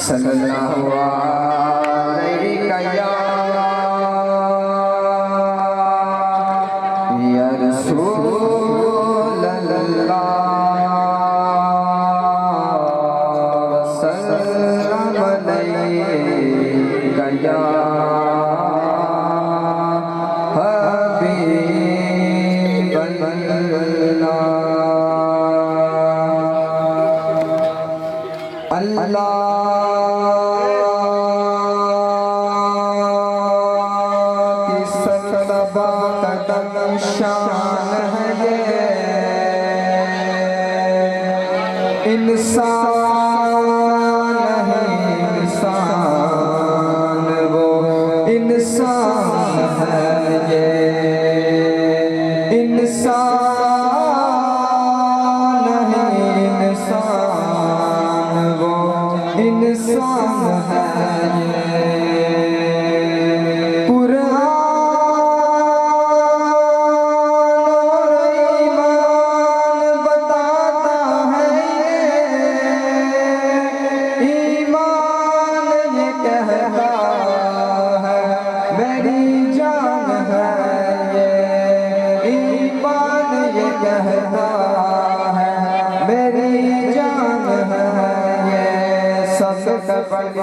सल्लल्लाहु अलैहि या रसूल अल्लाह सल्लल्लाहु अलैहि या हबीब अल्लाह शान है ये इंसान है इंसान वो इंसान है ये इंसान है इंसान वो इंसान है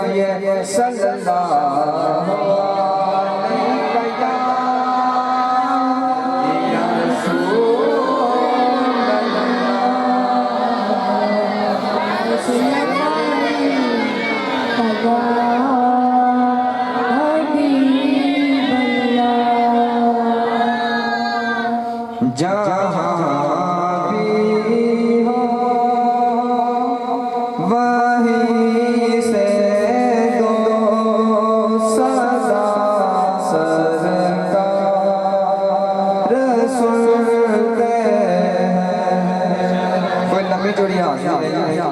ये सल्लल्लाहु अलैहि या रसूल अल्लाह जहाँ भी हो वहीं से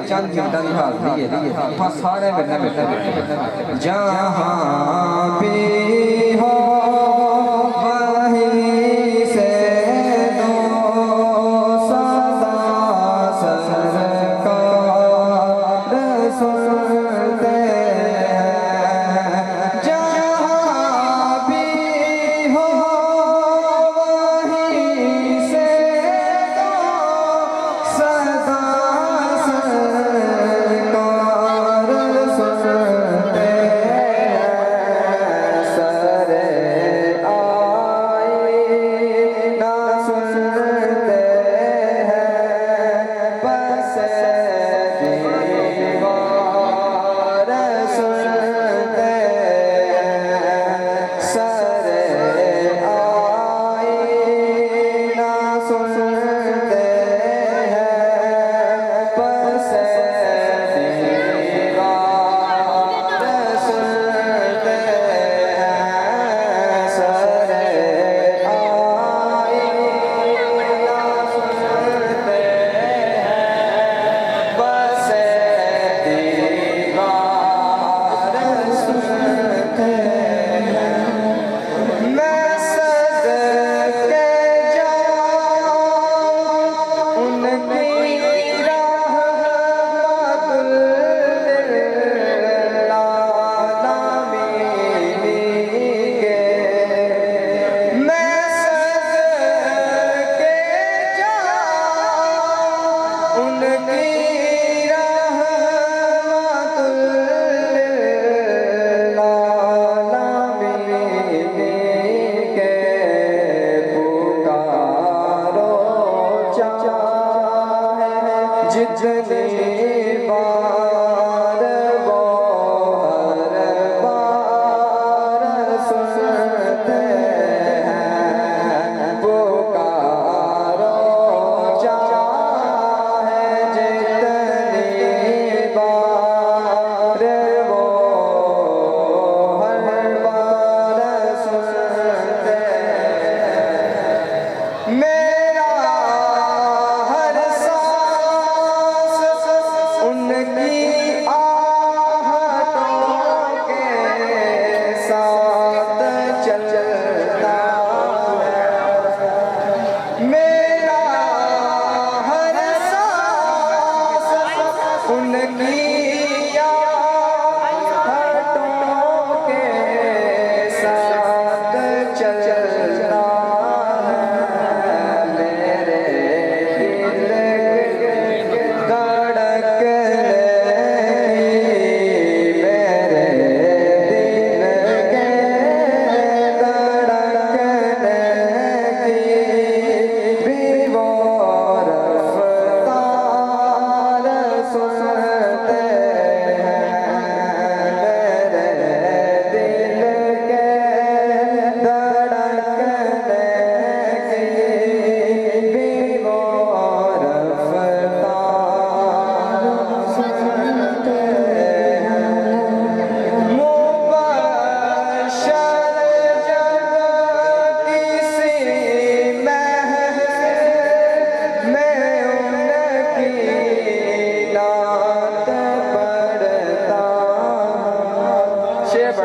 चंद मिनटा की हाल दी है सारे बैठना जहाँ भी हो वहीं से दो सदा सरकार सुनते हैं जहाँ भी हो वहीं से दो सदा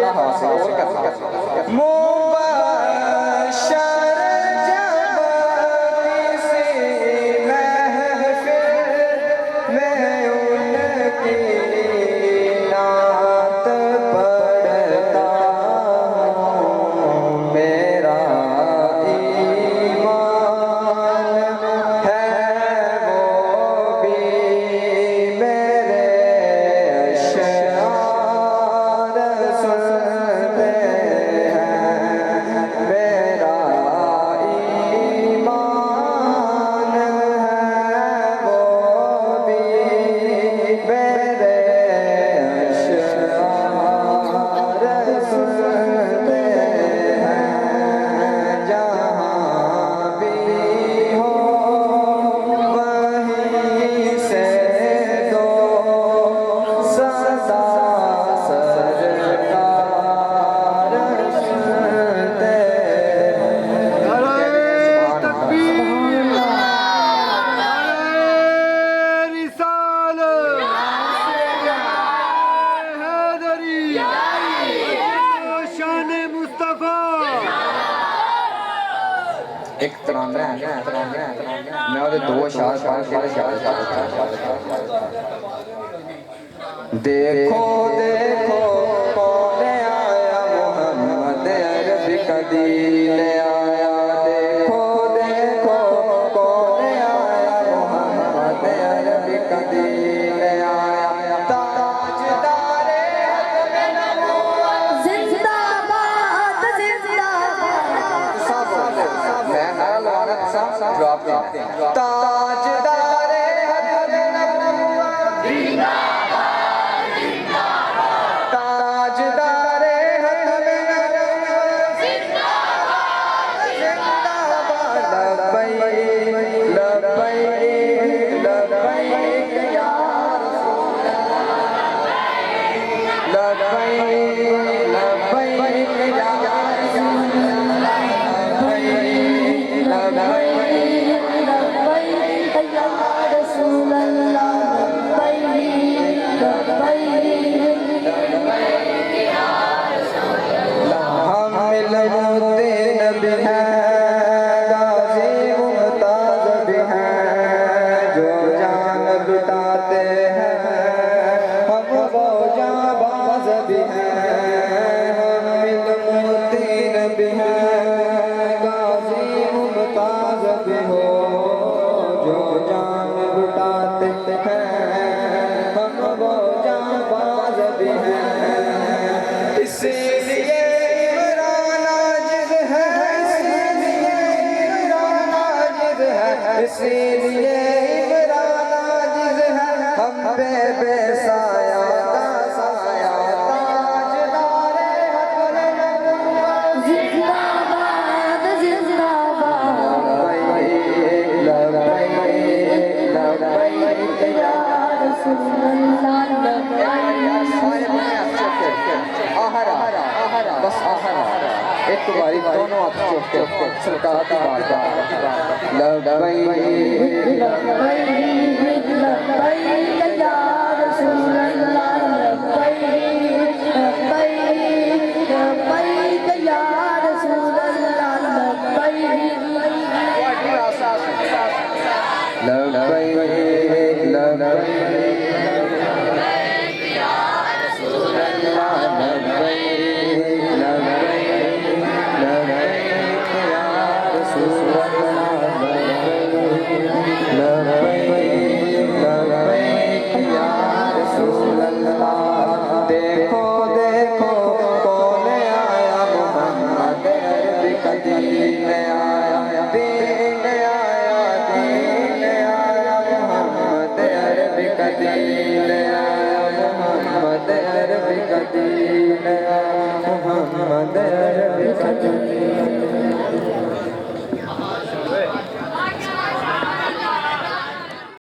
बड़ा हासिल और कथा मुबशर जब किसी महफिल में उनकी नात पढ़ता हूँ मेरा ईमान है वो भी मेरे अशआर सुनते हैं मेरा ईमान है वो भी मेरे अशआर सुनते हैं जहाँ भी हो वहीं से दो सदा सरकार सुनते एक तराना है मैं ਉਹਦੇ दो शार पढ़ के देखो देखो कौन आया मोहम्मद अरबी कदील आया देखो देखो कौन आया मोहम्मद अरबी कदील आया ताजदारे जिंदाबाद जिंदाबाद सब मैं नारा लगा रहा था जवाब दें ताजदारे ताजदारे लब्बैक लब्बैक लब्बैक या रसूल लब्बैक लब्बैक या रसूल लब्बैक लब्बैक या रसूल अल्लाह हम मिलते नबी हैं गाज़ी मुमताज़ भी हैं जो जान लुटाते हैं हम वो जाबाज भी हैं हम मिलते नबी हैं गाज़ी मुमताज़ भी हो जो जान लुटाते हैं हम वो जाबाज भी हैं इसीलिए इमरान आजिज़ है इसीलिए इमरान आजिज़ है इसीलिए इमरान आजिज़ है हम पे बेसाया का साया ताजदारे हक नबूवत जिंदाबाद जिंदाबाद लब्बैक लब्बैक या रसूल अल्लाह बस एक बारी दोनों हाथ चुप सरकार की बात लब्बैक लब्बैक लब्बैक या रसूल अल्लाह लब्बैक लब्बैक लब्बैक या रसूल अल्लाह लब्बैक लब्बैक देखो देखो कौन आया मोहम्मद अरबी कदील आया दीन आया दीन आया मोहम्मद अरबी कदील आया मोहम्मद अरबी कदील आया मोहम्मद अरबी कदील